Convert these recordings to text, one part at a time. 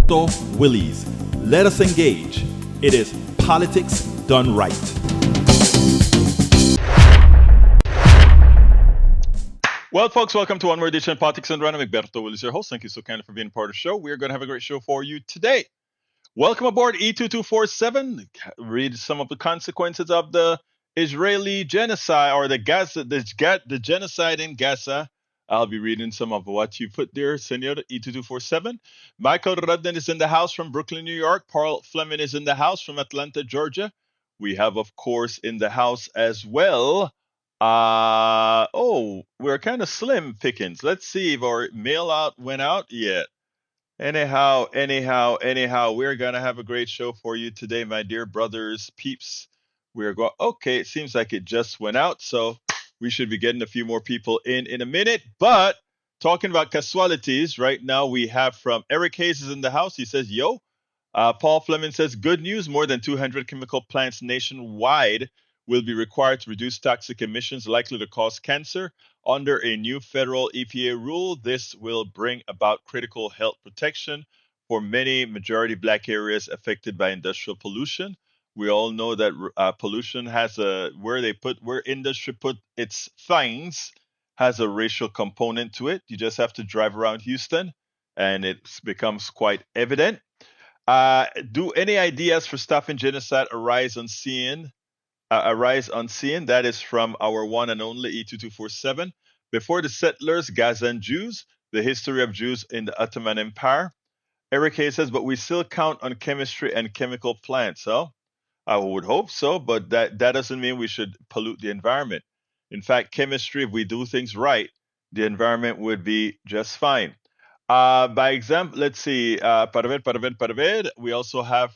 Egberto Willies. Let us engage. It is politics done right. Well, folks, welcome to one more edition of Politics and Run. I'm Egberto Willies, your host. Thank you so kindly for being part of the show. We are going to have a great show for you today. Welcome aboard E2247. Read some of the consequences of the Israeli genocide or the genocide in Gaza. I'll be reading some of what you put there, Senor E2247. Michael Rudden is in the house from Brooklyn, New York. Paul Fleming is in the house from Atlanta, Georgia. We have, of course, in the house as well. We're kind of slim pickings. Let's see if our mail out went out yet. Anyhow, we're gonna have a great show for you today, my dear brothers, peeps. We're going. Okay, it seems like it just went out, so we should be getting a few more people in a minute. But talking about casualties, right now we have from Eric Hayes is in the house. He says, "Yo." Paul Fleming says, "Good news. More than 200 chemical plants nationwide will be required to reduce toxic emissions likely to cause cancer. Under a new federal EPA rule, this will bring about critical health protection for many majority black areas affected by industrial pollution. We all know that pollution has where industry put its things has a racial component to it. You just have to drive around Houston, and it becomes quite evident. Do any ideas for stopping genocide arise unseen? That is from our one and only E2247. Before the settlers, Gaza and Jews, the history of Jews in the Ottoman Empire. Eric Hayes says, but we still count on chemistry and chemical plants. So I would hope so, but that doesn't mean we should pollute the environment. In fact, chemistry, if we do things right, the environment would be just fine. By example, let's see, para ver. We also have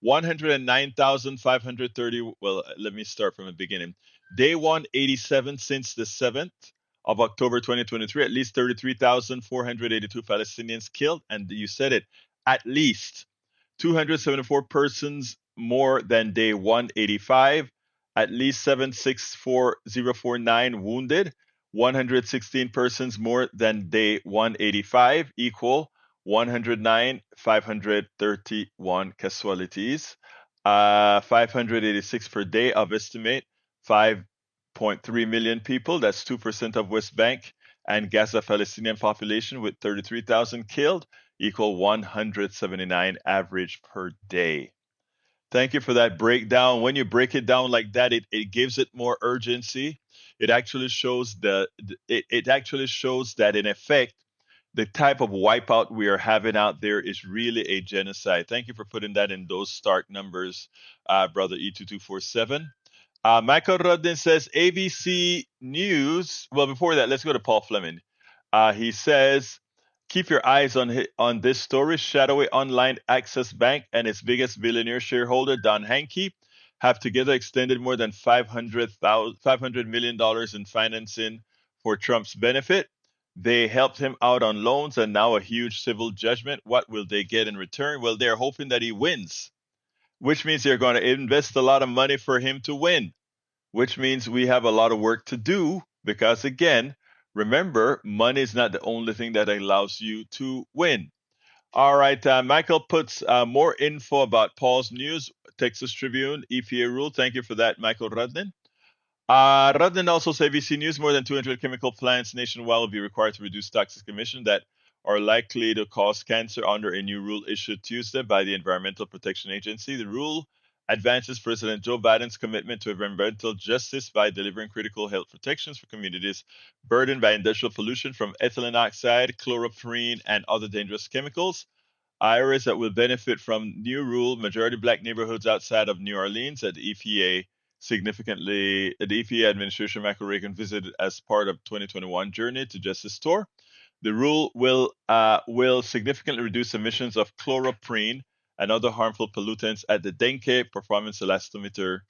109,530. Well, let me start from the beginning. Day 187 since the 7th of October 2023, at least 33,482 Palestinians killed. And you said it, at least 274 persons more than day 185, at least 764,049 wounded, 116 persons more than day 185, equal 109,531 casualties, 586 per day of estimate, 5.3 million people. That's 2% of West Bank and Gaza Palestinian population with 33,000 killed, equal 179 average per day. Thank you for that breakdown. When you break it down like that, it gives it more urgency. It actually shows that in effect the type of wipeout we are having out there is really a genocide. Thank you for putting that in those stark numbers, brother E2247. Michael Rudden says ABC News. Well, before that, let's go to Paul Fleming. He says, keep your eyes on this story. Shadowy Online Access Bank and its biggest billionaire shareholder, Don Hankey, have together extended more than $500 million in financing for Trump's benefit. They helped him out on loans and now a huge civil judgment. What will they get in return? Well, they're hoping that he wins, which means they're going to invest a lot of money for him to win, which means we have a lot of work to do because, again, remember, money is not the only thing that allows you to win. All right, Michael puts more info about Paul's news, Texas Tribune, EPA rule. Thank you for that, Michael Rudden. Rudden also says ABC News, more than 200 chemical plants nationwide will be required to reduce toxic emissions that are likely to cause cancer under a new rule issued Tuesday by the Environmental Protection Agency. The rule advances President Joe Biden's commitment to environmental justice by delivering critical health protections for communities burdened by industrial pollution from ethylene oxide, chloroprene, and other dangerous chemicals. Areas that will benefit from new rule, majority black neighborhoods outside of New Orleans at the EPA administration Michael Reagan visited as part of 2021 Journey to Justice tour. The rule will significantly reduce emissions of chloroprene and other harmful pollutants at the Denke Performance Elastomer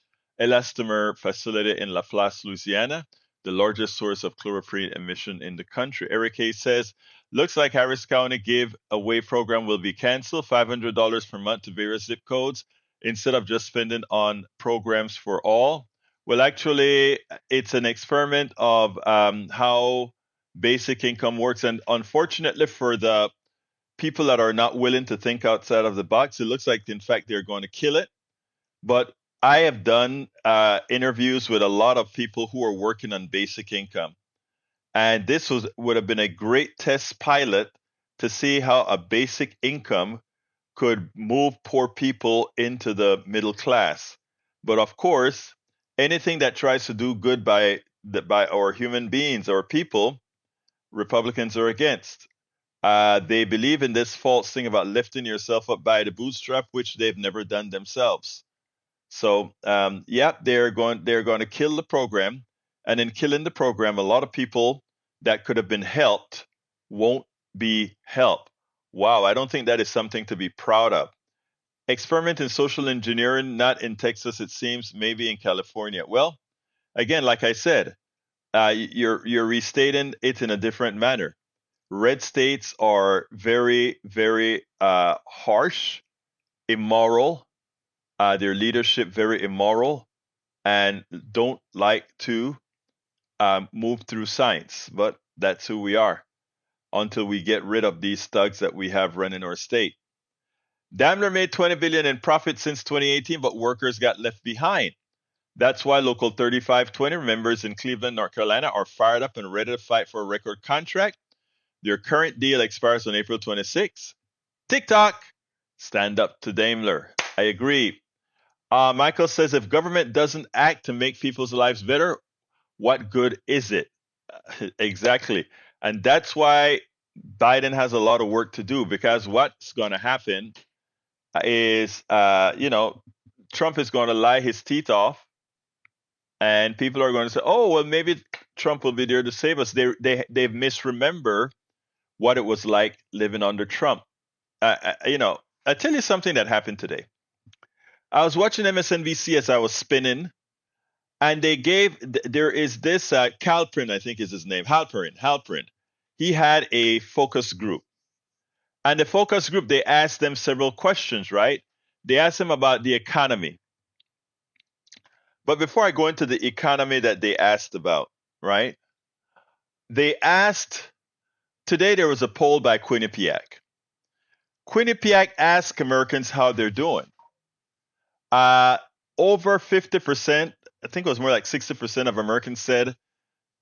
facility in La Place, Louisiana, the largest source of chloroprene emission in the country. Eric Hayes says, looks like Harris County giveaway program will be canceled, $500 per month to various zip codes instead of just spending on programs for all. Well, actually, it's an experiment of how basic income works. And unfortunately for the people that are not willing to think outside of the box. It looks like, in fact, they're going to kill it. But I have done interviews with a lot of people who are working on basic income. And this would have been a great test pilot to see how a basic income could move poor people into the middle class. But of course, anything that tries to do good by our human beings or people, Republicans are against. They believe in this false thing about lifting yourself up by the bootstrap, which they've never done themselves. So, yeah, they're going to kill the program, and in killing the program, a lot of people that could have been helped won't be helped. Wow, I don't think that is something to be proud of. Experiment in social engineering, not in Texas, it seems, maybe in California. Well, again, like I said, you're restating it in a different manner. Red states are very, very harsh, immoral. Their leadership very immoral, and don't like to move through science. But that's who we are until we get rid of these thugs that we have running our state. Daimler made 20 billion in profit since 2018, but workers got left behind. That's why Local 3520 members in Cleveland, North Carolina are fired up and ready to fight for a record contract. Their current deal expires on April 26. TikTok, stand up to Daimler. I agree. Michael says if government doesn't act to make people's lives better, what good is it? Exactly. And that's why Biden has a lot of work to do, because what's going to happen is, Trump is going to lie his teeth off, and people are going to say, oh, well, maybe Trump will be there to save us. They misremember what it was like living under Trump. I tell you something that happened today. I was watching MSNBC as I was spinning, and there is this Halperin, I think is his name, Halperin. He had a focus group, and the focus group, they asked them several questions, right? They asked him about the economy. But before I go into the economy that they asked about, right? They asked, today there was a poll by Quinnipiac. Quinnipiac asked Americans how they're doing. Over 50%, I think it was more like 60% of Americans said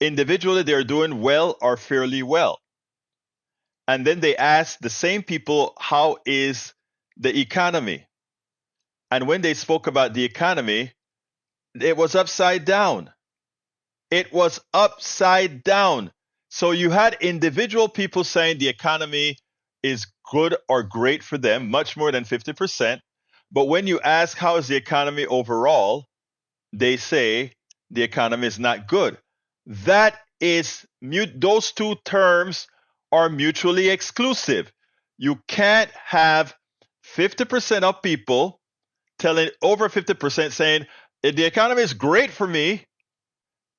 individually they're doing well or fairly well. And then they asked the same people, how is the economy? And when they spoke about the economy, it was upside down. It was upside down. So you had individual people saying the economy is good or great for them, much more than 50%. But when you ask how is the economy overall, they say the economy is not good. That is those two terms are mutually exclusive. You can't have 50% of people telling over 50% saying the economy is great for me,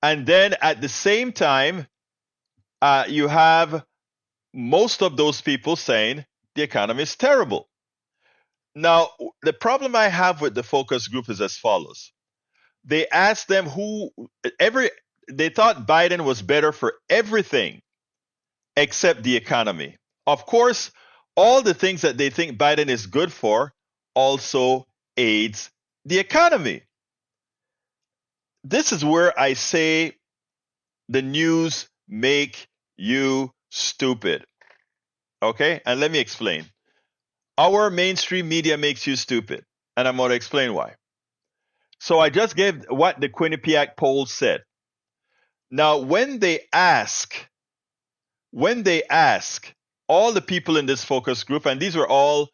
and then at the same time you have most of those people saying the economy is terrible. Now, the problem I have with the focus group is as follows. They asked them they thought Biden was better for everything except the economy. Of course, all the things that they think Biden is good for also aids the economy. This is where I say the news make you stupid. Okay? And let me explain. Our mainstream media makes you stupid, and I'm going to explain why. So I just gave what the Quinnipiac poll said. Now, when they ask all the people in this focus group, and these were all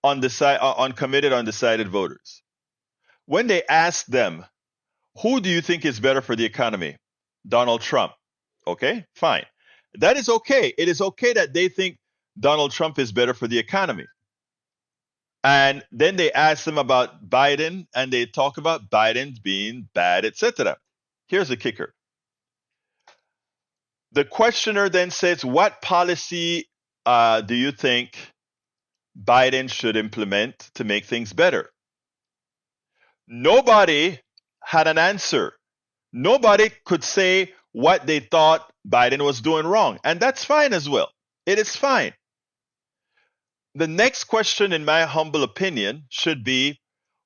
uncommitted, undecided voters, when they ask them, who do you think is better for the economy? Donald Trump. Okay, fine. That is okay. It is okay that they think Donald Trump is better for the economy. And then they ask them about Biden, and they talk about Biden being bad, etc. Here's the kicker. The questioner then says, what policy do you think Biden should implement to make things better? Nobody had an answer. Nobody could say what they thought Biden was doing wrong. And that's fine as well. It is fine. the next question, in my humble opinion, should be,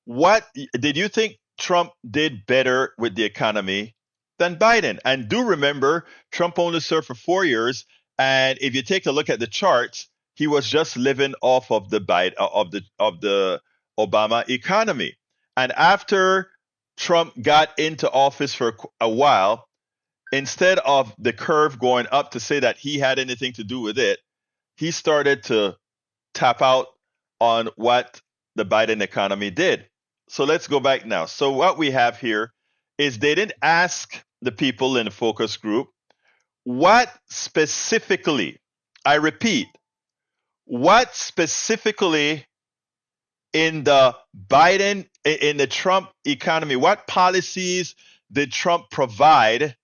what did you think Trump did better with the economy than Biden? And do remember, Trump only served for 4 years, and if you take a look at the charts, he was just living off of the Biden, of the Obama economy. And after Trump got into office for a while, instead of the curve going up to say that he had anything to do with it, he started to tap out on what the Biden economy did. So let's go back now. So what we have here is they didn't ask the people in the focus group what specifically, I repeat, what specifically in the Trump economy, what policies did Trump provide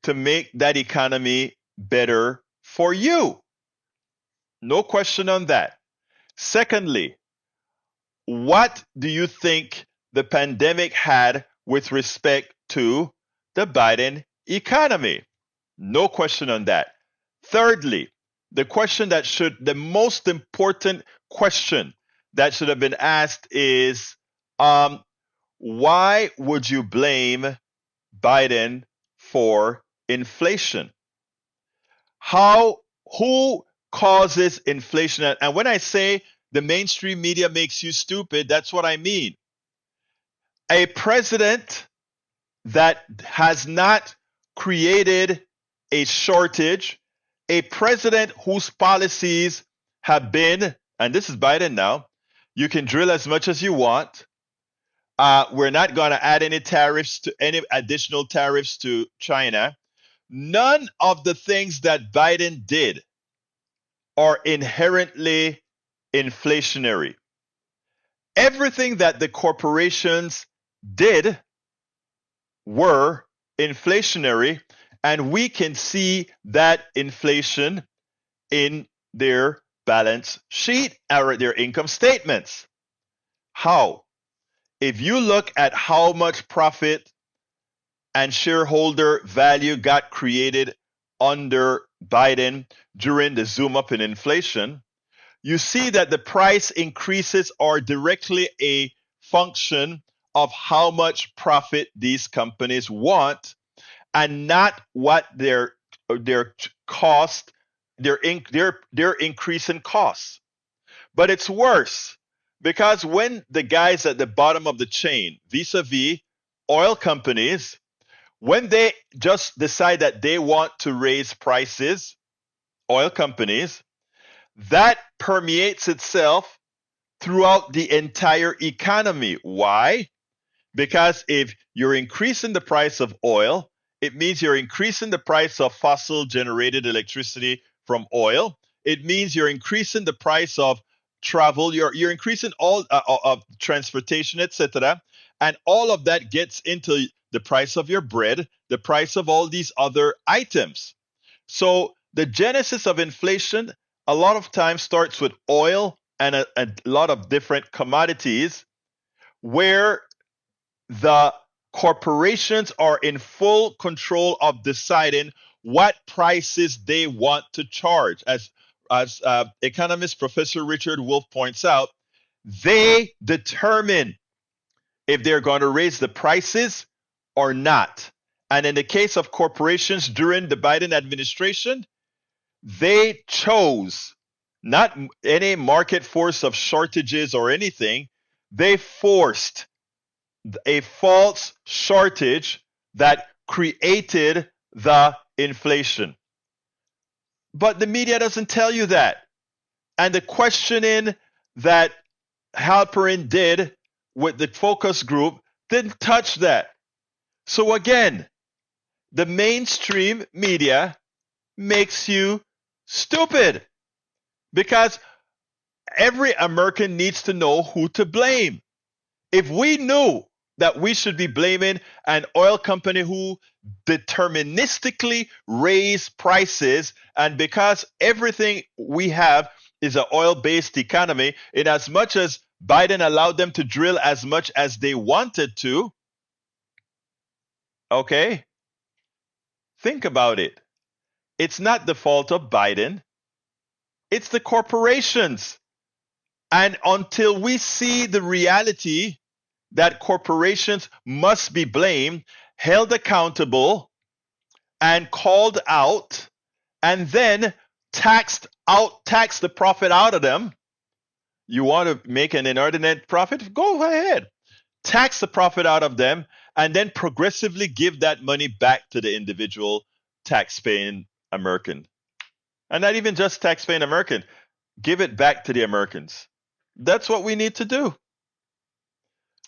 to make that economy better for you? No question on that. Secondly, what do you think the pandemic had with respect to the Biden economy? No question on that. Thirdly, the most important question that should have been asked is, why would you blame Biden for inflation? Who causes inflation? And when I say the mainstream media makes you stupid, that's what I mean. A president that has not created a shortage, a president whose policies have been, and this is Biden now, you can drill as much as you want. We're not going to add any additional tariffs to China. None of the things that Biden did are inherently inflationary. Everything that the corporations did were inflationary, and we can see that inflation in their balance sheet or their income statements. How? If you look at how much profit and shareholder value got created under Biden during the zoom up in inflation, you see that the price increases are directly a function of how much profit these companies want, and not what their cost, their increase in costs. But it's worse, because when the guys at the bottom of the chain, vis-a-vis oil companies, when they just decide that they want to raise prices, oil companies, that permeates itself throughout the entire economy. Why? Because if you're increasing the price of oil, it means you're increasing the price of fossil generated electricity from oil. It means you're increasing the price of travel. You're increasing all of transportation, etc. And all of that gets into the price of your bread, the price of all these other items. So the genesis of inflation a lot of times starts with oil and a lot of different commodities, where the corporations are in full control of deciding what prices they want to charge. As economist Professor Richard Wolff points out, they determine if they're going to raise the prices or not. And in the case of corporations during the Biden administration, they chose not any market force of shortages or anything. They forced a false shortage that created the inflation. But the media doesn't tell you that. And the questioning that Halperin did with the focus group didn't touch that. So again, the mainstream media makes you stupid, because every American needs to know who to blame. If we knew that we should be blaming an oil company who deterministically raise prices, and because everything we have is an oil-based economy, in as much as Biden allowed them to drill as much as they wanted to, okay, think about it. It's not the fault of Biden. It's the corporations And until we see the reality that corporations must be blamed, held accountable, and called out, and then tax the profit out of them. You want to make an inordinate profit? Go ahead. Tax the profit out of them, and then progressively give that money back to the individual tax-paying American. And not even just tax-paying American. Give it back to the Americans. That's what we need to do.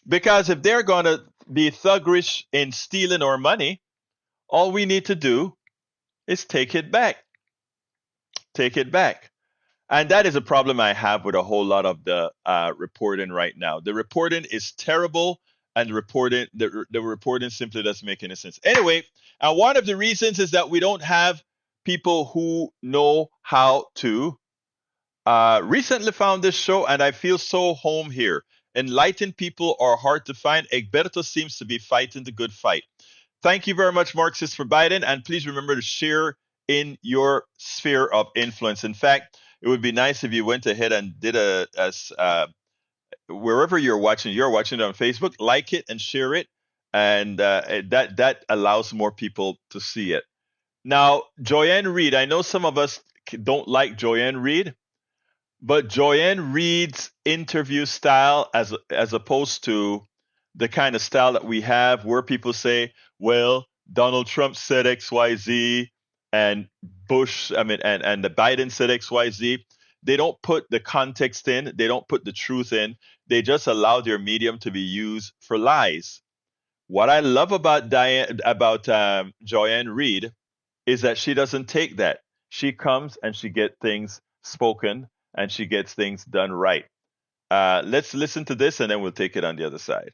Because if they're going to be thuggerish in stealing our money, all we need to do is take it back. Take it back. And that is a problem I have with a whole lot of the reporting right now. The reporting is terrible, and the reporting simply doesn't make any sense. Anyway, and one of the reasons is that we don't have people who know how to. Recently found this show, and I feel so home here. Enlightened people are hard to find. Egberto seems to be fighting the good fight. Thank you very much, Marxist, for Biden, and please remember to share in your sphere of influence. In fact, it would be nice if you went ahead and did wherever you're watching it on Facebook, like it and share it, and that allows more people to see it. Now, Joy-Ann Reid, I know some of us don't like Joy-Ann Reid, but Joy-Ann Reid's interview style, as opposed to the kind of style that we have, where people say, "Well, Donald Trump said XYZ, and Bush, and the Biden said XYZ." They don't put the context in. They don't put the truth in. They just allow their medium to be used for lies. What I love about Joy-Ann Reid is that she doesn't take that. She comes and she gets things spoken, and she gets things done right. Let's listen to this, and then we'll take it on the other side.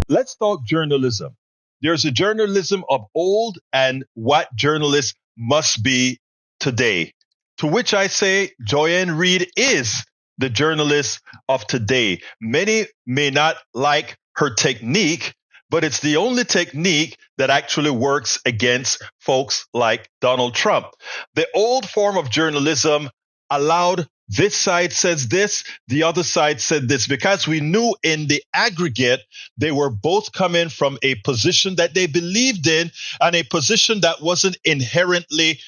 Let's talk journalism. There's a journalism of old and what journalists must be today. To which I say Joy-Ann Reid is the journalist of today. Many may not like her technique, but it's the only technique that actually works against folks like Donald Trump. The old form of journalism allowed this side says this, the other side said this, because we knew in the aggregate they were both coming from a position that they believed in, and a position that wasn't inherently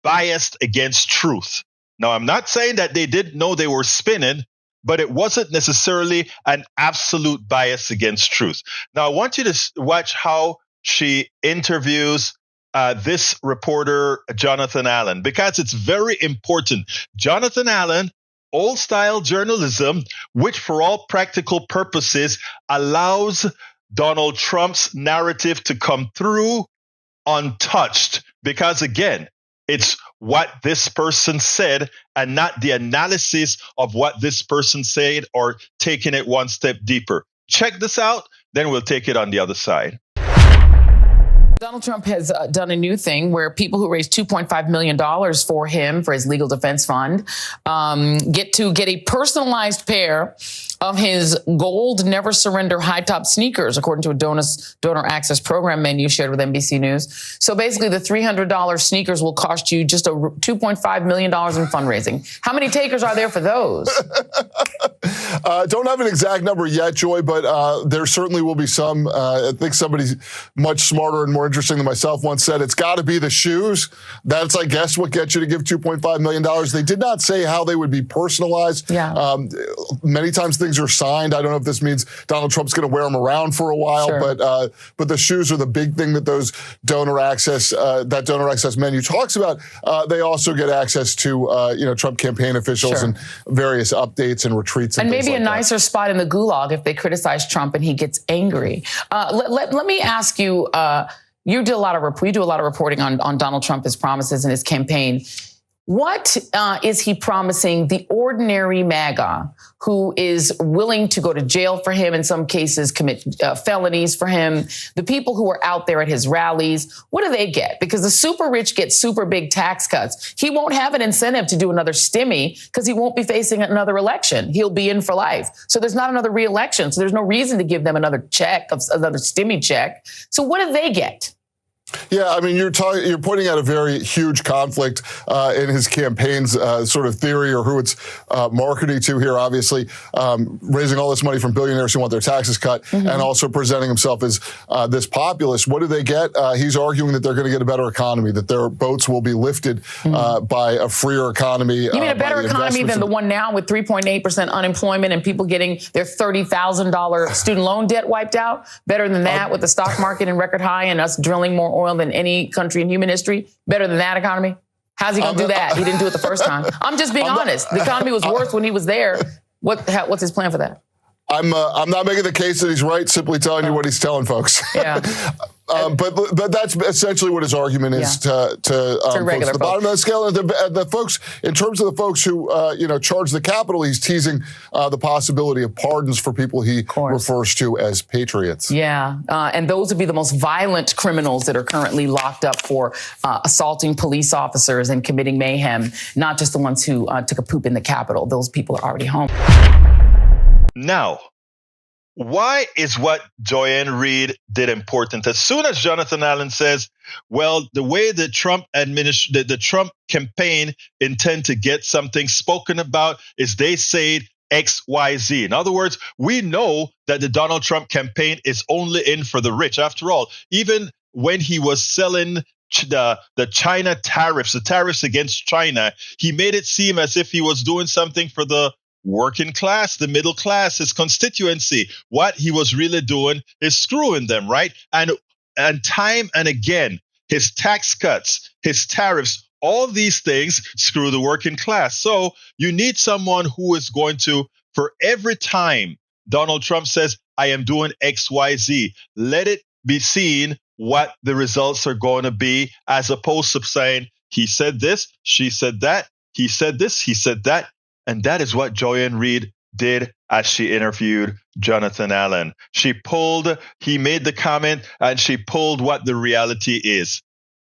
biased against truth. Now, I'm not saying that they didn't know they were spinning, but it wasn't necessarily an absolute bias against truth. Now, I want you to watch how she interviews this reporter, Jonathan Allen, because it's very important. Jonathan Allen, old style journalism, which for all practical purposes allows Donald Trump's narrative to come through untouched, because again, it's what this person said and not the analysis of what this person said or taking it one step deeper. Check this out, then we'll take it on the other side. Donald Trump has done a new thing where people who raised $2.5 million for him, for his legal defense fund, get to get a personalized pair of his gold Never Surrender high top sneakers, according to a donor access program menu shared with NBC News. So basically, the $300 sneakers will cost you just $2.5 million in fundraising. How many takers are there for those? Don't have an exact number yet, Joy, but there certainly will be some. I think somebody much smarter and more interesting than myself once said, it's got to be the shoes. That's, I guess, what gets you to give $2.5 million. They did not say how they would be personalized. Yeah. Many times things are signed. I don't know if this means Donald Trump's going to wear them around for a while, sure. But the shoes are the big thing that those donor access menu talks about. They also get access to, Trump campaign officials, sure. and various updates and retreats. And maybe a nicer spot in the gulag if they criticize Trump and he gets angry. Let me ask you, we do a lot of reporting on Donald Trump, his promises and his campaign. What is he promising the ordinary MAGA who is willing to go to jail for him, in some cases commit felonies for him, the people who are out there at his rallies? What do they get? Because the super rich get super big tax cuts. He won't have an incentive to do another stimmy because he won't be facing another election. He'll be in for life. So there's not another re-election. So there's no reason to give them another check, another stimmy check. So what do they get? Yeah, I mean, you're pointing out a very huge conflict in his campaign's sort of theory, or who it's marketing to here. Obviously, raising all this money from billionaires who want their taxes cut, and also presenting himself as this populist. What do they get? He's arguing that they're going to get a better economy, that their boats will be lifted by a freer economy. You mean a better economy than the one now with 3.8% unemployment and people getting their $30,000 student loan debt wiped out? Better than that with the stock market in record high and us drilling more oil than any country in human history? Better than that economy? How's he going to do that? He didn't do it the first time. I'm just being honest. The economy was worse when he was there. What's his plan for that? I'm not making the case that he's right, simply telling you what he's telling folks. Yeah. But that's essentially what his argument is to folks at the bottom of the scale. And the folks, in terms of the folks who charge the capital, he's teasing the possibility of pardons for people he refers to as patriots. Yeah, and those would be the most violent criminals that are currently locked up for assaulting police officers and committing mayhem, not just the ones who took a poop in the Capitol. Those people are already home. Now, why is what Joy-Ann Reid did important? As soon as Jonathan Allen says, well, the way the Trump the Trump campaign intend to get something spoken about is they say XYZ. In other words, we know that the Donald Trump campaign is only in for the rich. After all, even when he was selling the China tariffs, the tariffs against China, he made it seem as if he was doing something for the working class, the middle class, his constituency. What he was really doing is screwing them, right? And time and again, his tax cuts, his tariffs, all these things screw the working class. So you need someone who is going to, for every time Donald Trump says, I am doing XYZ, let it be seen what the results are going to be, as opposed to saying, he said this, she said that, he said this, he said that. And that is what Joy-Ann Reid did as she interviewed Jonathan Allen. He made the comment, and she pulled what the reality is.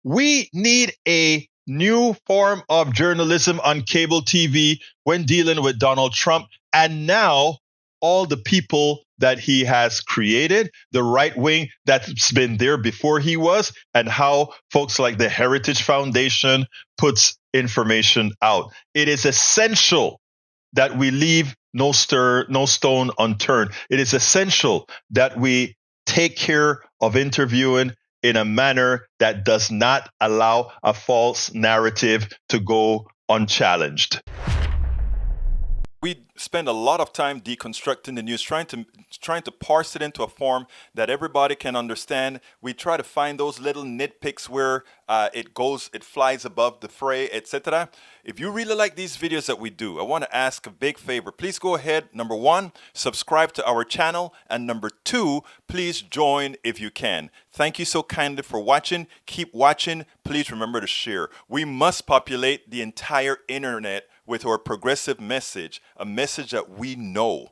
We need a new form of journalism on cable TV when dealing with Donald Trump. And now all the people that he has created, the right wing that's been there before he was, and how folks like the Heritage Foundation puts information out. It is essential that we leave no stone unturned. It is essential that we take care of interviewing in a manner that does not allow a false narrative to go unchallenged. We spend a lot of time deconstructing the news, trying to parse it into a form that everybody can understand. We try to find those little nitpicks where it flies above the fray, etc. If you really like these videos that we do, I want to ask a big favor. Please go ahead. Number one, subscribe to our channel. And number two, please join if you can. Thank you so kindly for watching. Keep watching. Please remember to share. We must populate the entire internet with our progressive message, a message that we know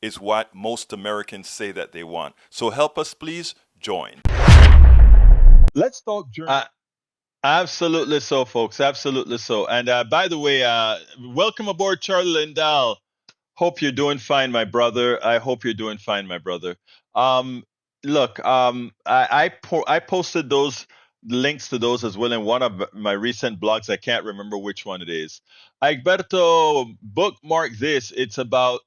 is what most Americans say that they want. So help us, please join. Let's talk journalism. Absolutely so, folks. Absolutely so. And by the way, welcome aboard, Charlie Lindahl. Hope you're doing fine, my brother. I hope you're doing fine, my brother. Look, I posted those links to those as well in one of my recent blogs. I can't remember which one it is. Egberto, bookmark this. It's about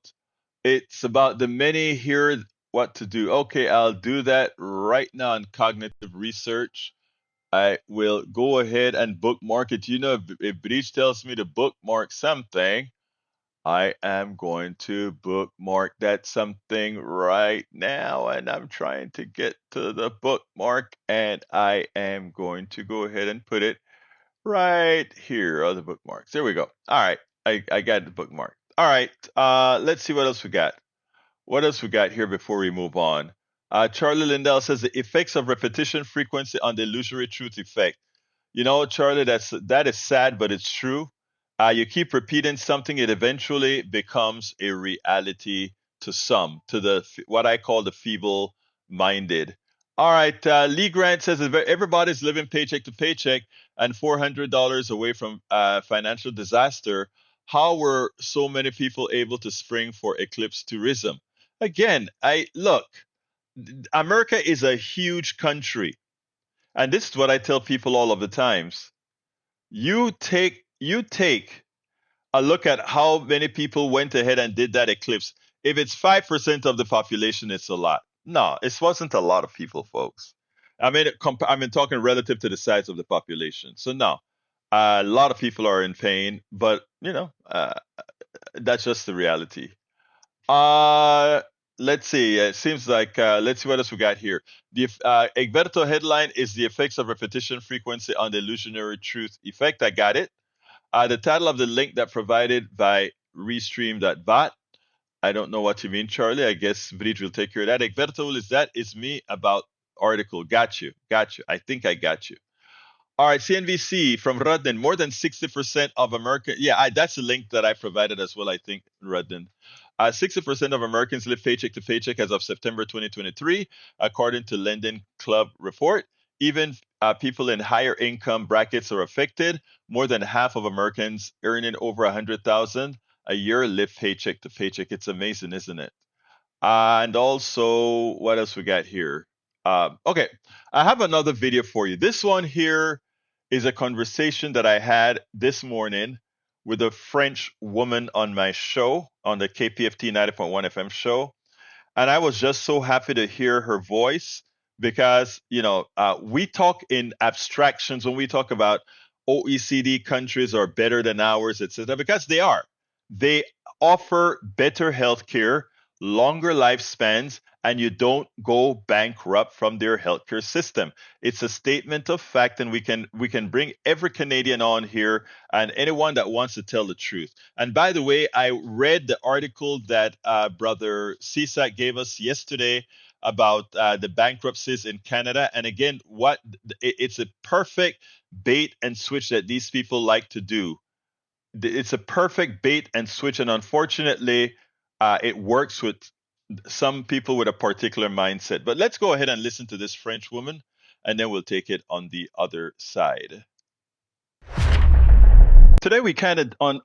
the many here what to do. Okay, I'll do that right now on cognitive research. I will go ahead and bookmark it. You know, if Breach tells me to bookmark something, I am going to bookmark that something right now, and I'm trying to get to the bookmark, and I am going to go ahead and put it right here. Other bookmarks. There we go. All right, I got the bookmark. All right, let's see what else we got. What else we got here before we move on? Charlie Lindell says the effects of repetition frequency on the illusory truth effect. You know, Charlie, that is sad, but it's true. You keep repeating something, it eventually becomes a reality to some, to what I call the feeble-minded. All right, Lee Grant says everybody's living paycheck to paycheck and $400 away from financial disaster. How were so many people able to spring for eclipse tourism? Again, look, America is a huge country. And this is what I tell people all of the times. You take a look at how many people went ahead and did that eclipse. If it's 5% of the population, it's a lot. No, it wasn't a lot of people, folks. I mean, talking relative to the size of the population. So no, a lot of people are in pain, but that's just the reality. Uh, let's see. It seems like let's see what else we got here. The Egberto headline is the effects of repetition frequency on the illusionary truth effect. I got it. The title of the link that provided by restream.bot. I don't know what you mean, Charlie. I guess Bridge will take care of that. Egberto, is me about article. Got you. Got you. I think I got you. All right, CNBC from Rudden. More than 60% of American. Yeah, that's the link that I provided as well, I think, Rudden. 60% of Americans live paycheck to paycheck as of September 2023, according to Lending Club report. Even people in higher income brackets are affected. More than half of Americans earning over 100,000 a year live paycheck to paycheck. It's amazing, isn't it? And also, what else we got here? Okay, I have another video for you. This one here is a conversation that I had this morning with a French woman on my show, on the KPFT 90.1 FM show. And I was just so happy to hear her voice because, we talk in abstractions when we talk about OECD countries are better than ours, etc., because they are. They offer better healthcare, longer lifespans, and you don't go bankrupt from their healthcare system. It's a statement of fact, and we can bring every Canadian on here and anyone that wants to tell the truth. And by the way, I read the article that Brother Cisak gave us yesterday about the bankruptcies in Canada. And again, it's a perfect bait and switch that these people like to do. It's a perfect bait and switch, and unfortunately, it works with some people with a particular mindset. But let's go ahead and listen to this French woman, and then we'll take it on the other side. Today we kind of on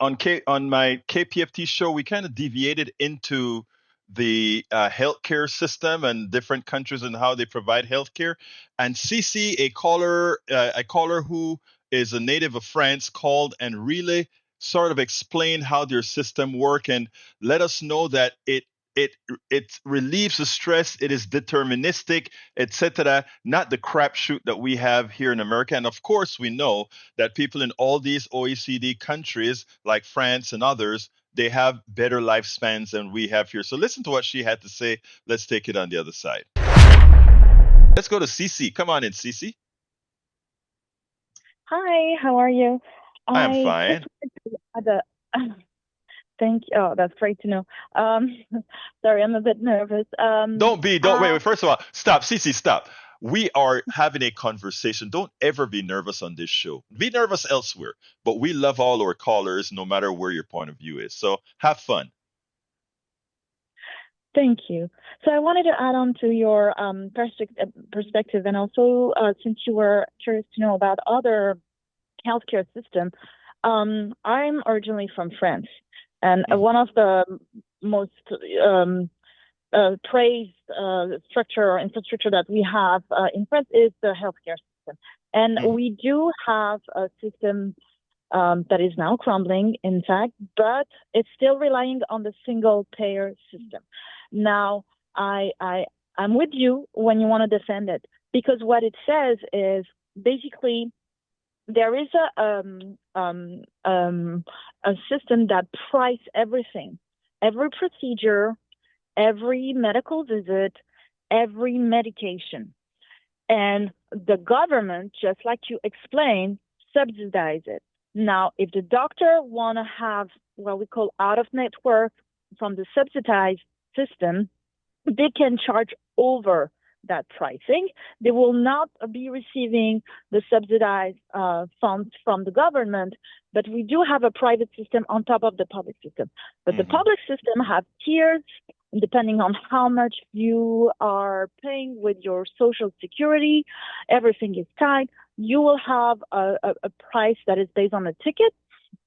my KPFT show we kind of deviated into the healthcare system and different countries and how they provide healthcare. And Cici, a caller who is a native of France, called and really sort of explained how their system work and let us know that it it relieves the stress. It is deterministic, etc. Not the crapshoot that we have here in America. And of course, we know that people in all these OECD countries, like France and others, they have better lifespans than we have here. So listen to what she had to say. Let's take it on the other side. Let's go to Cici. Come on in, Cici. Hi, how are you? I am I fine. just wanted to add a thank you. Oh, that's great to know. Sorry, I'm a bit nervous. Don't wait. First of all, stop. Cici, stop. We are having a conversation. Don't ever be nervous on this show. Be nervous elsewhere. But we love all our callers, no matter where your point of view is. So have fun. Thank you. So I wanted to add on to your perspective, and also since you were curious to know about other healthcare system, I'm originally from France, and one of the most praised structure or infrastructure that we have in France is the healthcare system. And we do have a system that is now crumbling, in fact, but it's still relying on the single payer system. Now, I'm with you when you want to defend it, because what it says is basically there is a system that price everything, every procedure, every medical visit, every medication. And the government, just like you explained, subsidize it. Now, if the doctor want to have what we call out of network from the subsidized system, they can charge over that pricing. They will not be receiving the subsidized funds from the government, but we do have a private system on top of the public system. But the public system have tiers, depending on how much you are paying with your social security. Everything is tied. You will have a price that is based on a ticket,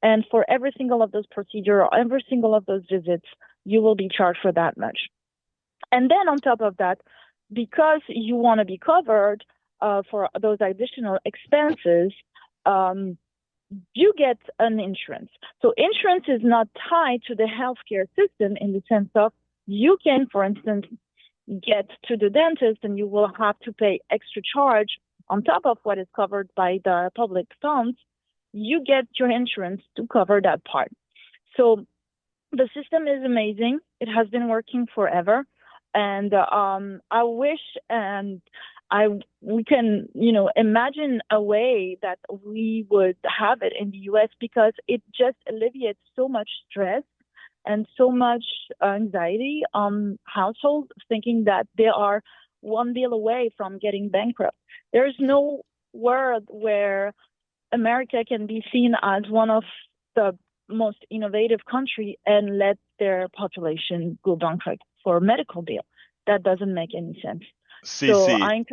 and for every single of those procedures or every single of those visits, you will be charged for that much. And then on top of that, because you want to be covered, for those additional expenses, you get an insurance. So insurance is not tied to the healthcare system in the sense of you can, for instance, get to the dentist and you will have to pay extra charge on top of what is covered by the public funds. You get your insurance to cover that part. So the system is amazing. It has been working forever. And I wish we can, imagine a way that we would have it in the US, because it just alleviates so much stress and so much anxiety on households thinking that they are one bill away from getting bankrupt. There's no world where America can be seen as one of the most innovative country and let their population go bankrupt for a medical bill. That doesn't make any sense. So I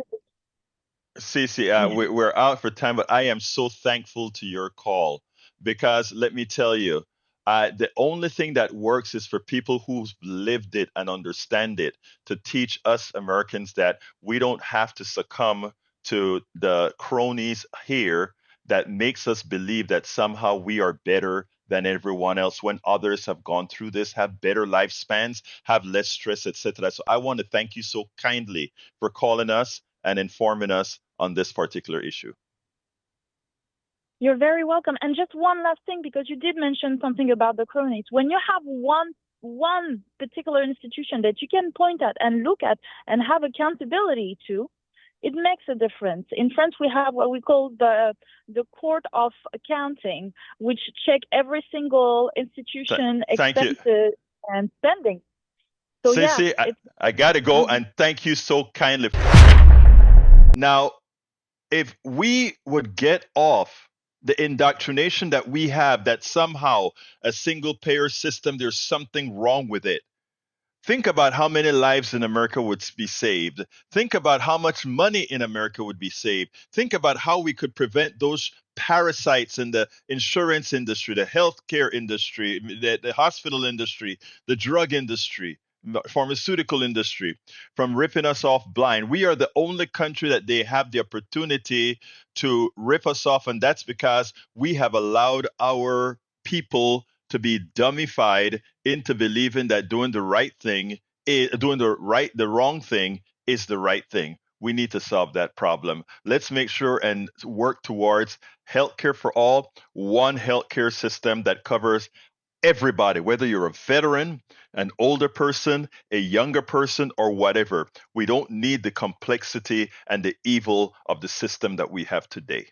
Cece, we're out for time, but I am so thankful to your call because let me tell you, the only thing that works is for people who've lived it and understand it to teach us Americans that we don't have to succumb to the cronies here that makes us believe that somehow we are better than everyone else when others have gone through this, have better lifespans, have less stress, etc. So I want to thank you so kindly for calling us and informing us on this particular issue. You're very welcome. And just one last thing, because you did mention something about the cronies. When you have one particular institution that you can point at and look at and have accountability to, it makes a difference. In France, we have what we call the Court of Accounting, which check every single institution expenses and spending. So Cece, yeah, I gotta go, and thank you so kindly. Now, if we would get off the indoctrination that we have that somehow a single payer system, there's something wrong with it. Think about how many lives in America would be saved. Think about how much money in America would be saved. Think about how we could prevent those parasites in the insurance industry, the healthcare industry, the hospital industry, the drug industry, pharmaceutical industry from ripping us off blind. We are the only country that they have the opportunity to rip us off, and that's because we have allowed our people to be dummified into believing that doing the right thing doing the wrong thing is the right thing. We need to solve that problem. Let's make sure and work towards healthcare for all, one healthcare system that covers everybody, whether you're a veteran, an older person, a younger person, or whatever. We don't need the complexity and the evil of the system that we have today.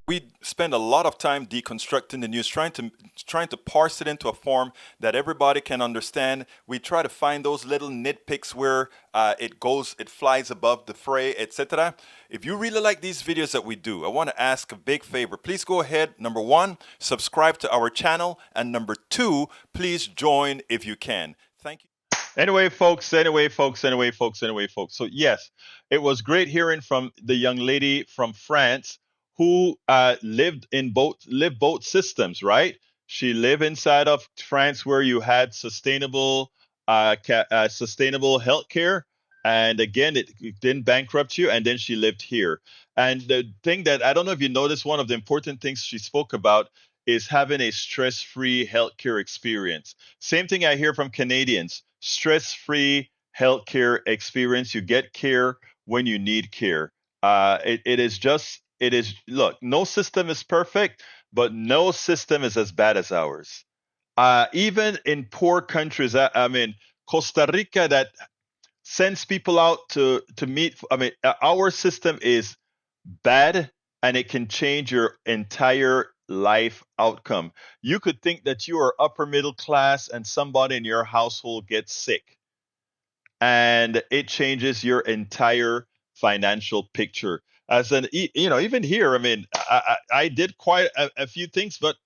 We spend a lot of time deconstructing the news, trying to parse it into a form that everybody can understand. We try to find those little nitpicks where it flies above the fray, etc. If you really like these videos that we do, I want to ask a big favor. Please go ahead. Number one, subscribe to our channel, and number two, please join if you can. Thank you. Anyway, folks. So yes, it was great hearing from the young lady from France who lived both systems, right? She lived inside of France where you had sustainable healthcare, and again, it didn't bankrupt you. And then she lived here. And the thing that I don't know if you noticed, one of the important things she spoke about is having a stress-free healthcare experience. Same thing I hear from Canadians: stress-free healthcare experience. You get care when you need care. Look, no system is perfect, but no system is as bad as ours. Even in poor countries, I mean, Costa Rica that sends people out to meet, our system is bad and it can change your entire life outcome. You could think that you are upper middle class and somebody in your household gets sick and it changes your entire financial picture. Even here, I mean, I did quite a few things, but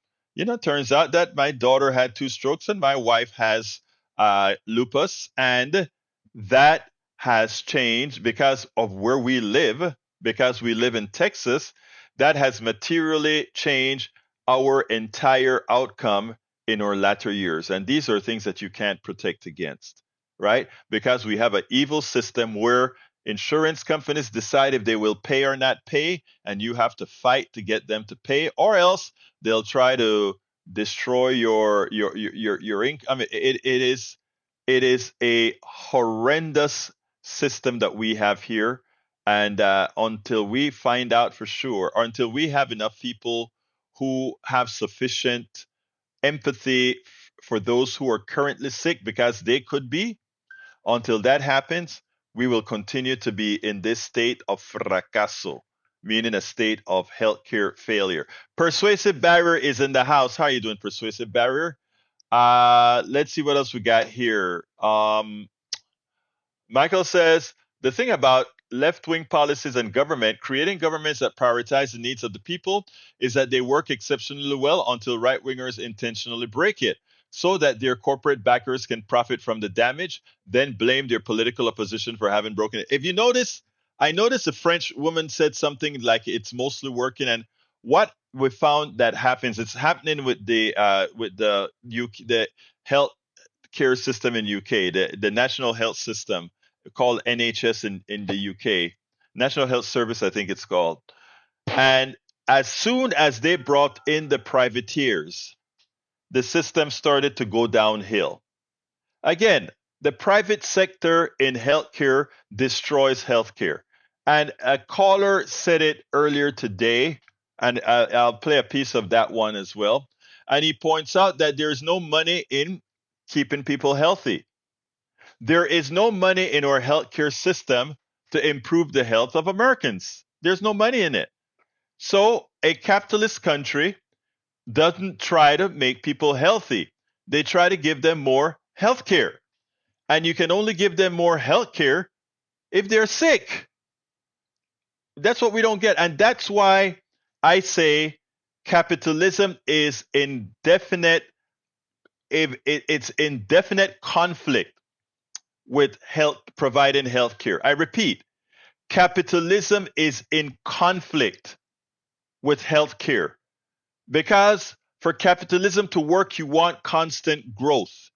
turns out that my daughter had 2 strokes and my wife has lupus, and that has changed because of where we live. Because we live in Texas, that has materially changed our entire outcome in our latter years, and these are things that you can't protect against, right? Because we have an evil system where Insurance companies decide if they will pay or not pay, and you have to fight to get them to pay, or else they'll try to destroy your income. I mean, it is a horrendous system that we have here, and until we find out for sure, or until we have enough people who have sufficient empathy for those who are currently sick, because they could be, until that happens, we will continue to be in this state of fracaso, meaning a state of healthcare failure. Persuasive Barrier is in the house. How are you doing, Persuasive Barrier? Let's see what else we got here. Michael says the thing about left wing policies and government, creating governments that prioritize the needs of the people, is that they work exceptionally well until right wingers intentionally break it so that their corporate backers can profit from the damage, then blame their political opposition for having broken it. If you notice, I noticed a French woman said something like it's mostly working, and what we found that happens, it's happening with the UK, the health care system in UK, the national health system called NHS in the UK, National Health Service, I think it's called. And as soon as they brought in the privateers, the system started to go downhill. Again, the private sector in healthcare destroys healthcare. And a caller said it earlier today, and I'll play a piece of that one as well. And he points out that there's no money in keeping people healthy. There is no money in our healthcare system to improve the health of Americans. There's no money in it. So a capitalist country doesn't try to make people healthy. They try to give them more healthcare. And you can only give them more healthcare if they're sick. That's what we don't get. And that's why I say capitalism is indefinite. If it's indefinite conflict with providing health care. I repeat, capitalism is in conflict with health care, because for capitalism to work, you want constant growth.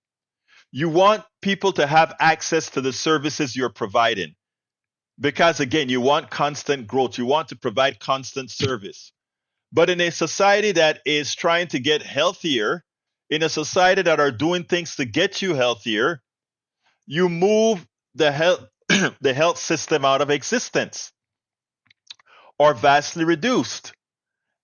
You want people to have access to the services you're providing, because again, you want constant growth. You want to provide constant service. But in a society that is trying to get healthier, in a society that are doing things to get you healthier, you move the health the health system out of existence or vastly reduced.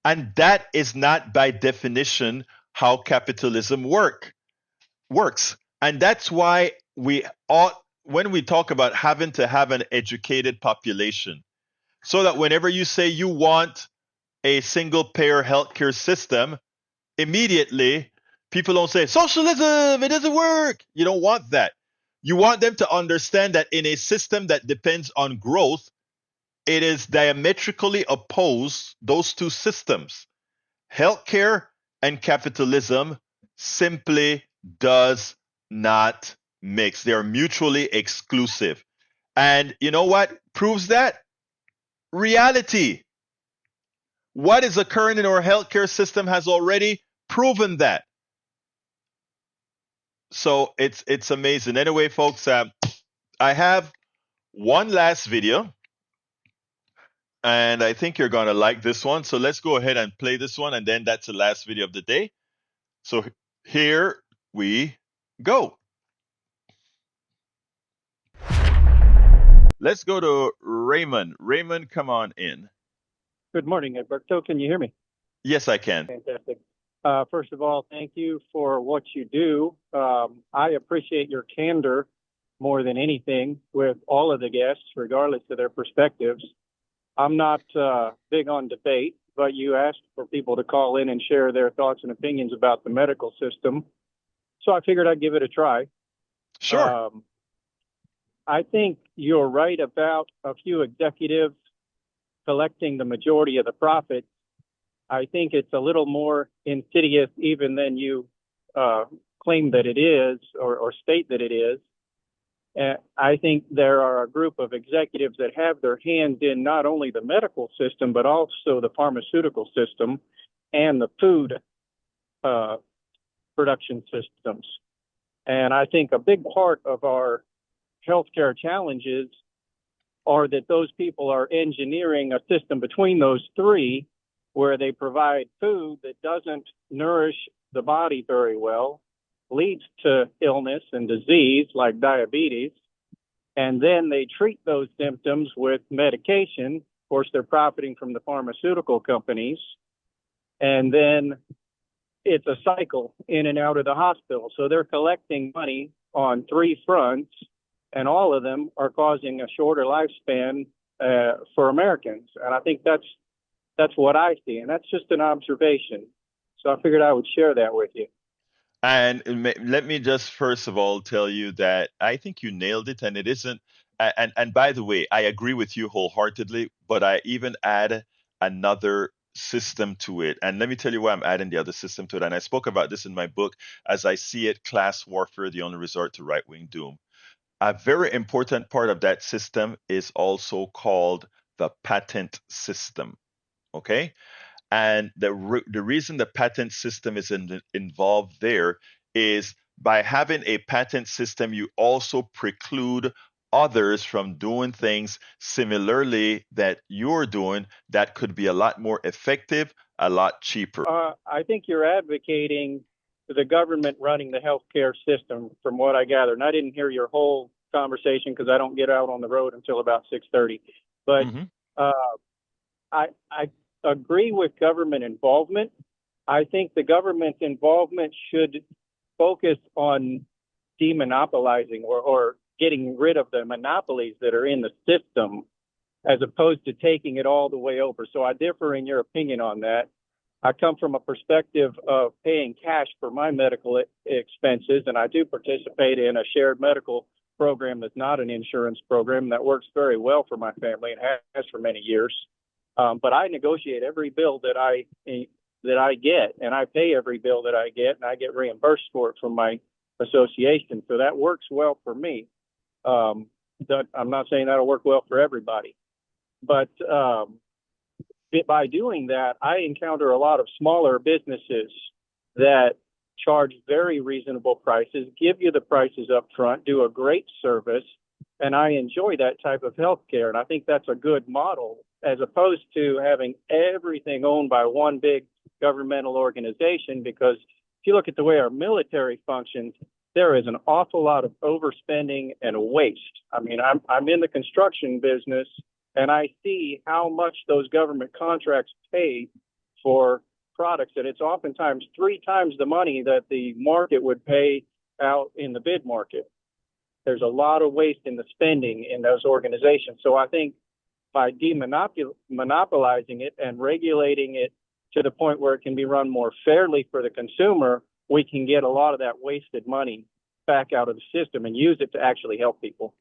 And that is not by definition how capitalism works. And that's why we ought, when we talk about having to have an educated population, so that whenever you say you want a single payer healthcare system, immediately people don't say socialism, it doesn't work. You don't want that. You want them to understand that in a system that depends on growth, it is diametrically opposed, those two systems. Healthcare and capitalism simply does not mix. They're mutually exclusive. And you know what proves that? Reality. What is occurring in our healthcare system has already proven that. So it's amazing. Anyway, folks, I have one last video, and I think you're gonna like this one. So let's go ahead and play this one, and then that's the last video of the day. So here we go. Let's go to Raymond. Raymond, come on in. Good morning, Egberto. Can you hear me? Yes, I can. Fantastic. First of all, thank you for what you do. I appreciate your candor more than anything with all of the guests, regardless of their perspectives. I'm not big on debate, but you asked for people to call in and share their thoughts and opinions about the medical system. So I figured I'd give it a try. Sure. I think you're right about a few executives collecting the majority of the profits. I think it's a little more insidious even than you claim that it is or state that it is. I think there are a group of executives that have their hands in not only the medical system, but also the pharmaceutical system and the food production systems. And I think a big part of our healthcare challenges or that those people are engineering a system between those three where they provide food that doesn't nourish the body very well, leads to illness and disease like diabetes, and then they treat those symptoms with medication. Of course, they're profiting from the pharmaceutical companies, and then it's a cycle in and out of the hospital. So they're collecting money on three fronts, and all of them are causing a shorter lifespan for Americans. And I think that's what I see, and that's just an observation. So I figured I would share that with you. And let me just first of all tell you that I think you nailed it, and it isn't. And by the way, I agree with you wholeheartedly, but I even add another system to it. And let me tell you why I'm adding the other system to it. And I spoke about this in my book, As I See It: Class Warfare, the Only Resort to Right-Wing Doom. A very important part of that system is also called the patent system. Okay? And the reason the patent system is involved there is by having a patent system, you also preclude others from doing things similarly that you're doing that could be a lot more effective, a lot cheaper. I think you're advocating the government running the healthcare system, from what I gather. And I didn't hear your whole conversation because I don't get out on the road until about 6:30. But I agree with government involvement. I think the government's involvement should focus on demonopolizing or getting rid of the monopolies that are in the system, as opposed to taking it all the way over. So I differ in your opinion on that. I come from a perspective of paying cash for my medical expenses, and I do participate in a shared medical program that's not an insurance program that works very well for my family and has for many years. But I negotiate every bill that I get, and I pay every bill that I get, and I get reimbursed for it from my association. So that works well for me. I'm not saying that'll work well for everybody, but by doing that, I encounter a lot of smaller businesses that charge very reasonable prices, give you the prices up front, do a great service, and I enjoy that type of healthcare. And I think that's a good model, as opposed to having everything owned by one big governmental organization. Because if you look at the way our military functions, there is an awful lot of overspending and waste. I mean, I'm in the construction business, and I see how much those government contracts pay for products, and it's oftentimes 3 times the money that the market would pay out in the bid market. There's a lot of waste in the spending in those organizations. So I think by monopolizing it and regulating it to the point where it can be run more fairly for the consumer, we can get a lot of that wasted money back out of the system and use it to actually help people.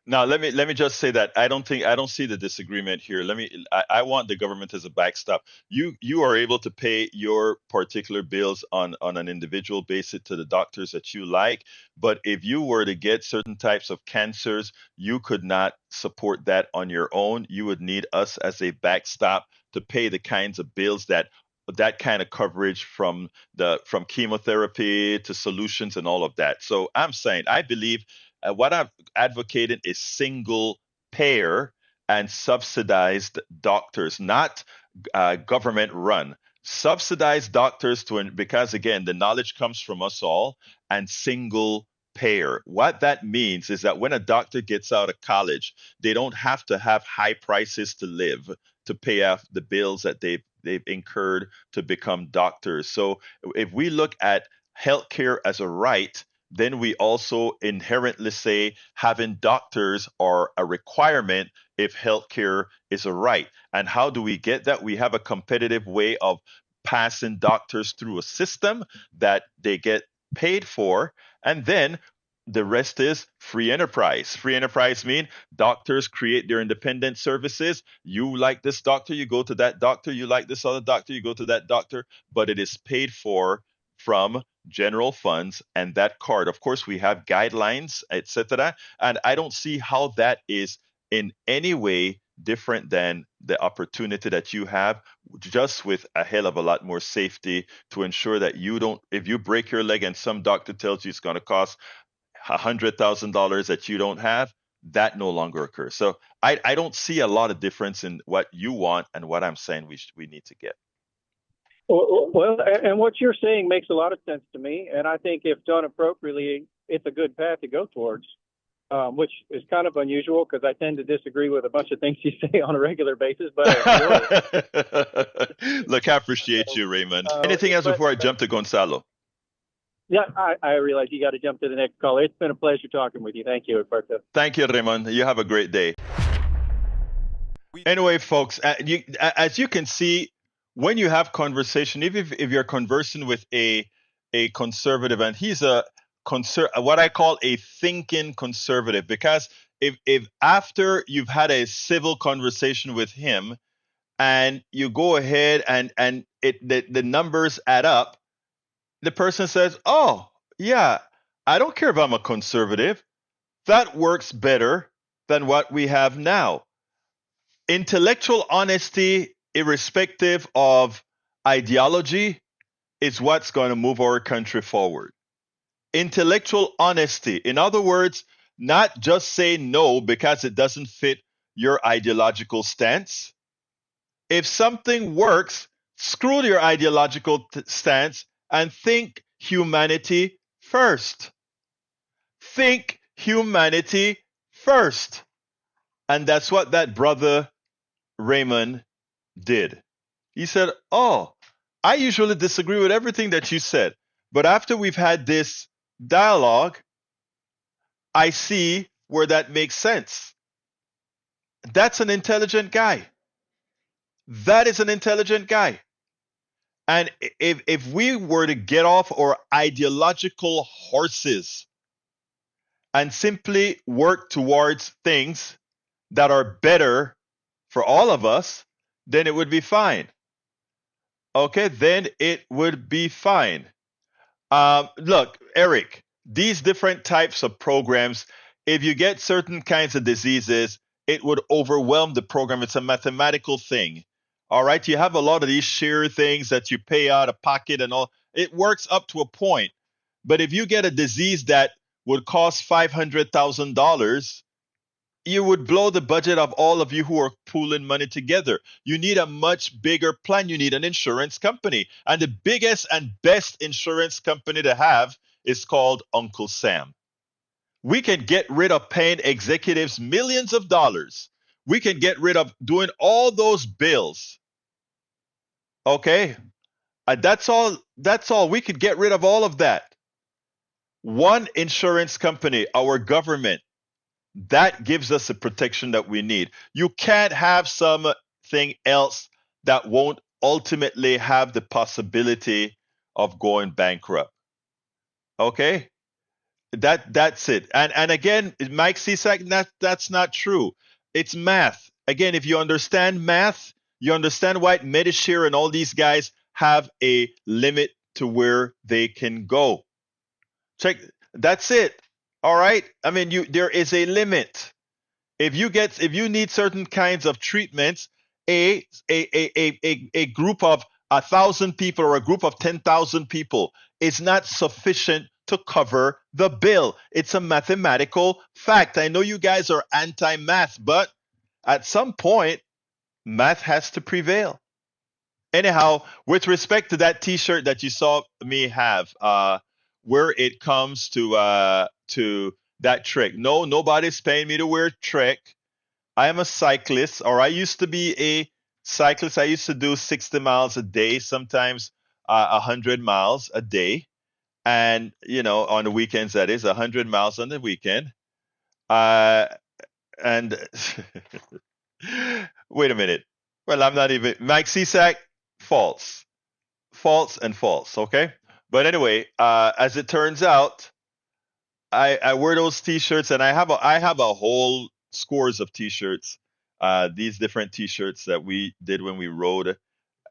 Now, let me just say that I don't see the disagreement here. I want the government as a backstop. You are able to pay your particular bills on an individual basis to the doctors that you like, but if you were to get certain types of cancers, you could not support that on your own. You would need us as a backstop to pay the kinds of bills that kind of coverage from chemotherapy to solutions and all of that. So I'm saying I believe what I'm advocating is single payer and subsidized doctors, not government run. Subsidized doctors because again, the knowledge comes from us all, and single payer. What that means is that when a doctor gets out of college, they don't have to have high prices to live to pay off the bills that they've incurred to become doctors. So if we look at healthcare as a right, then we also inherently say having doctors are a requirement if healthcare is a right. And how do we get that? We have a competitive way of passing doctors through a system that they get paid for, and then the rest is free enterprise. Free enterprise mean doctors create their independent services. You like this doctor, you go to that doctor. You like this other doctor, you go to that doctor. But it is paid for from general funds and that card. Of course, we have guidelines, etc. And I don't see how that is in any way different than the opportunity that you have, just with a hell of a lot more safety to ensure that you don't, if you break your leg and some doctor tells you it's going to cost $100,000 that you don't have, that no longer occurs. So I don't see a lot of difference in what you want and what I'm saying we need to get. Well, and what you're saying makes a lot of sense to me, and I think if done appropriately, it's a good path to go towards, which is kind of unusual because I tend to disagree with a bunch of things you say on a regular basis, but I enjoy it. Look, I appreciate you, Raymond. Anything else before I jump to Gonzalo? Yeah, I realize you got to jump to the next caller. It's been a pleasure talking with you. Thank you, Egberto. Thank you, Raymond. You have a great day. Anyway, folks, as you can see, when you have conversation, if you're conversing with a conservative, and he's what I call a thinking conservative, because if after you've had a civil conversation with him and you go ahead and the numbers add up, the person says, oh yeah, I don't care if I'm a conservative, that works better than what we have now. Intellectual honesty, irrespective of ideology, is what's going to move our country forward. Intellectual honesty, in other words, not just say no because it doesn't fit your ideological stance. If something works, screw your ideological stance and think humanity first. Think humanity first. And that's what that brother Raymond did. He said, oh, I usually disagree with everything that you said, but after we've had this dialogue, I see where that makes sense. That's an intelligent guy. That is an intelligent guy. And if we were to get off our ideological horses and simply work towards things that are better for all of us, then it would be fine. Okay, then it would be fine. Look, Eric, these different types of programs, if you get certain kinds of diseases, it would overwhelm the program. It's a mathematical thing. All right, you have a lot of these share things that you pay out of pocket and all. It works up to a point. But if you get a disease that would cost $500,000, you would blow the budget of all of you who are pooling money together. You need a much bigger plan. You need an insurance company. And the biggest and best insurance company to have is called Uncle Sam. We can get rid of paying executives millions of dollars. We can get rid of doing all those bills. Okay? That's all. That's all. We could get rid of all of that. One insurance company, our government, that gives us the protection that we need. You can't have something else that won't ultimately have the possibility of going bankrupt. Okay? That's it. And again, Mike Cisak, that's not true. It's math. Again, if you understand math, you understand why Medishare and all these guys have a limit to where they can go. Check. That's it. All right. I mean, there is a limit. If you need certain kinds of treatments, a group of 1,000 people or a group of 10,000 people is not sufficient to cover the bill. It's a mathematical fact. I know you guys are anti-math, but at some point, math has to prevail. Anyhow, with respect to that T-shirt that you saw me have, where it comes to that trick. No, nobody's paying me to wear trick. I am a cyclist, or I used to be a cyclist. I used to do 60 miles a day, sometimes 100 miles a day. And, on the weekends, that is 100 miles on the weekend. And wait a minute. Well, I'm not even, Mike Cisak, false. False and false, okay? But anyway, as it turns out, I wear those T-shirts, and I have a whole scores of T-shirts. These different T-shirts that we did when we rode.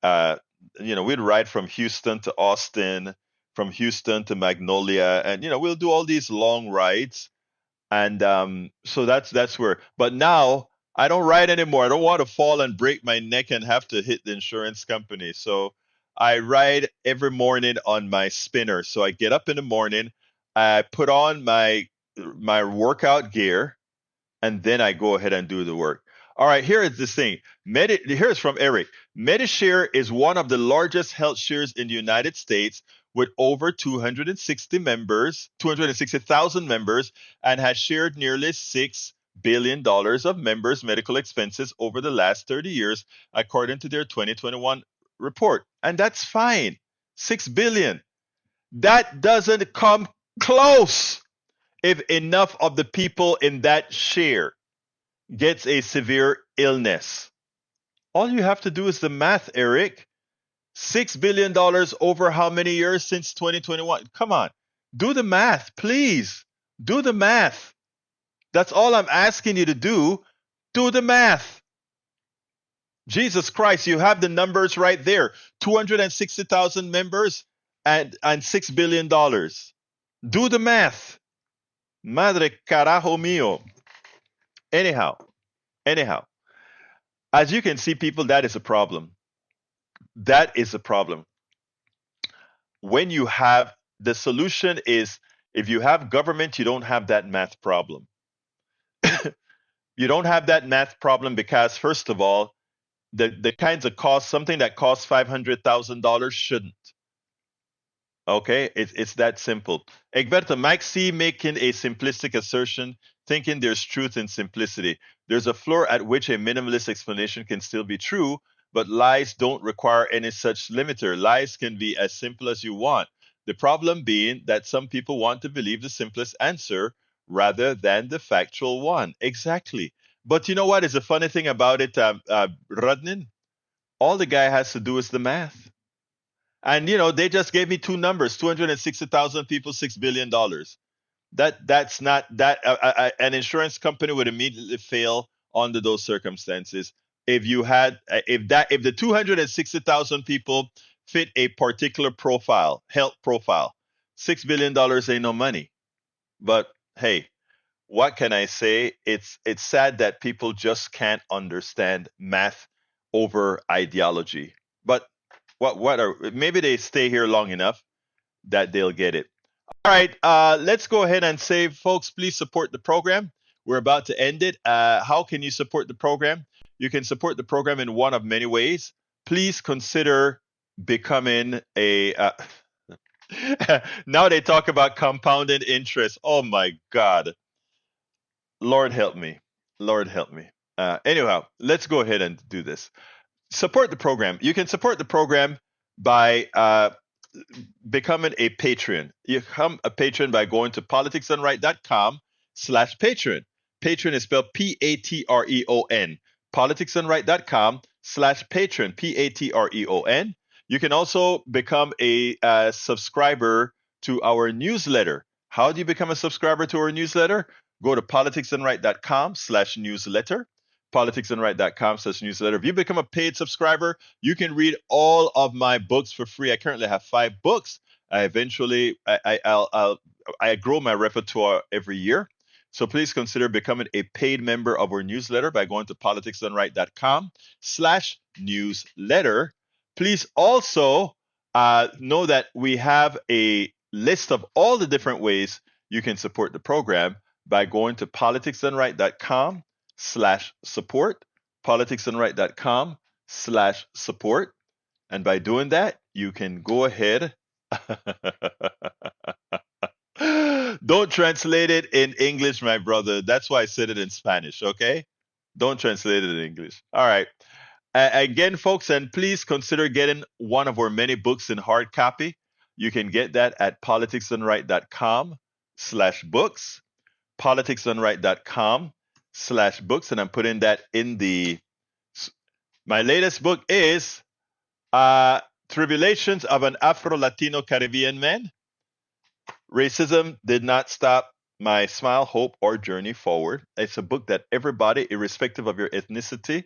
We'd ride from Houston to Austin, from Houston to Magnolia, and we'll do all these long rides. And so that's where. But now I don't ride anymore. I don't want to fall and break my neck and have to hit the insurance company. So I ride every morning on my spinner. So I get up in the morning, I put on my workout gear, and then I go ahead and do the work. All right, here is this thing. Here's from Eric. Medishare is one of the largest health shares in the United States with over 260,000 members, and has shared nearly $6 billion of members' medical expenses over the last 30 years, according to their 2021 report. And that's fine. 6 billion. That doesn't come close if enough of the people in that share gets a severe illness. All you have to do is the math, Eric. $6 billion over how many years since 2021? Come on. Do the math, please. Do the math. That's all I'm asking you to do. Do the math. Jesus Christ, you have the numbers right there. 260,000 members and $6 billion. Do the math. Madre carajo mío. Anyhow, as you can see, people, that is a problem. That is a problem. When you have the solution is, if you have government, you don't have that math problem. You don't have that math problem because, first of all, the kinds of costs, something that costs $500,000 shouldn't. Okay, it's that simple. Egberto, Mike C making a simplistic assertion, thinking there's truth in simplicity. There's a floor at which a minimalist explanation can still be true, but lies don't require any such limiter. Lies can be as simple as you want. The problem being that some people want to believe the simplest answer rather than the factual one. Exactly. But you know what is the funny thing about it, Rudnin? All the guy has to do is the math. And they just gave me two numbers: 260,000 people, $6 billion. That's not that an insurance company would immediately fail under those circumstances. If the 260,000 people fit a particular health profile, $6 billion ain't no money. But hey, what can I say? It's sad that people just can't understand math over ideology. But maybe they stay here long enough that they'll get it. All right, let's go ahead and say, folks, please support the program. We're about to end it. How can you support the program? You can support the program in one of many ways. Please consider becoming a. Now they talk about compounded interest. Oh my God. Lord help me. Lord help me. Anyhow, let's go ahead and do this. Support the program. You can support the program by becoming a patron. You become a patron by going to politicsdoneright.com/patron. Patron is spelled Patreon. Politicsdoneright.com/patron. Patreon. You can also become a subscriber to our newsletter. How do you become a subscriber to our newsletter? Go to politicsdoneright.com/newsletter. politicsdoneright.com/newsletter. If you become a paid subscriber, you can read all of my books for free. I currently have 5 books. I grow my repertoire every year. So please consider becoming a paid member of our newsletter by going to politicsdoneright.com/newsletter. Please also know that we have a list of all the different ways you can support the program by going to politicsdoneright.com/support, politicsdoneright.com/support. And by doing that, you can go ahead. Don't translate it in English, my brother. That's why I said it in Spanish, okay? Don't translate it in English. All right. Again, folks, and please consider getting one of our many books in hard copy. You can get that at politicsdoneright.com/books, politicsdoneright.com/books, and I'm putting that in the. My latest book is Tribulations of an Afro-Latino Caribbean Man. Racism did not stop my smile, hope, or journey forward. It's a book that everybody, irrespective of your ethnicity,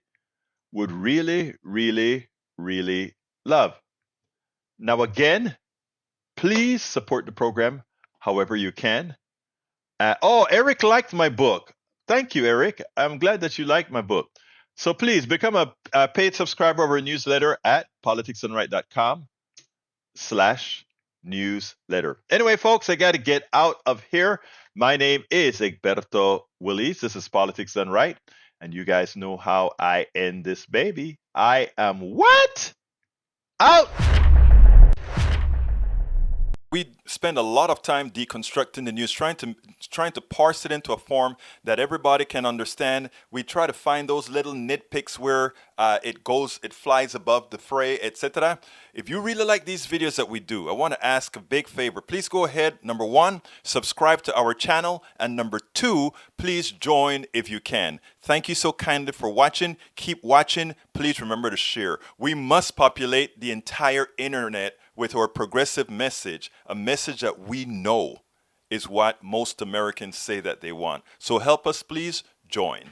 would really, really, really love. Now, again, please support the program however you can. Eric liked my book. Thank you, Eric. I'm glad that you liked my book. So please become a paid subscriber of our newsletter at politicsdoneright.com/newsletter. newsletter. Anyway, folks, I got to get out of here. My name is Egberto Willies. This is Politics Done Right. And you guys know how I end this baby. I am what? Out! We spend a lot of time deconstructing the news, trying to parse it into a form that everybody can understand. We try to find those little nitpicks where it flies above the fray, etc. If you really like these videos that we do, I want to ask a big favor. Please go ahead. Number 1, subscribe to our channel, and number 2, please join if you can. Thank you so kindly for watching. Keep watching. Please remember to share. We must populate the entire internet with our progressive message, a message that we know is what most Americans say that they want. So help us, please join.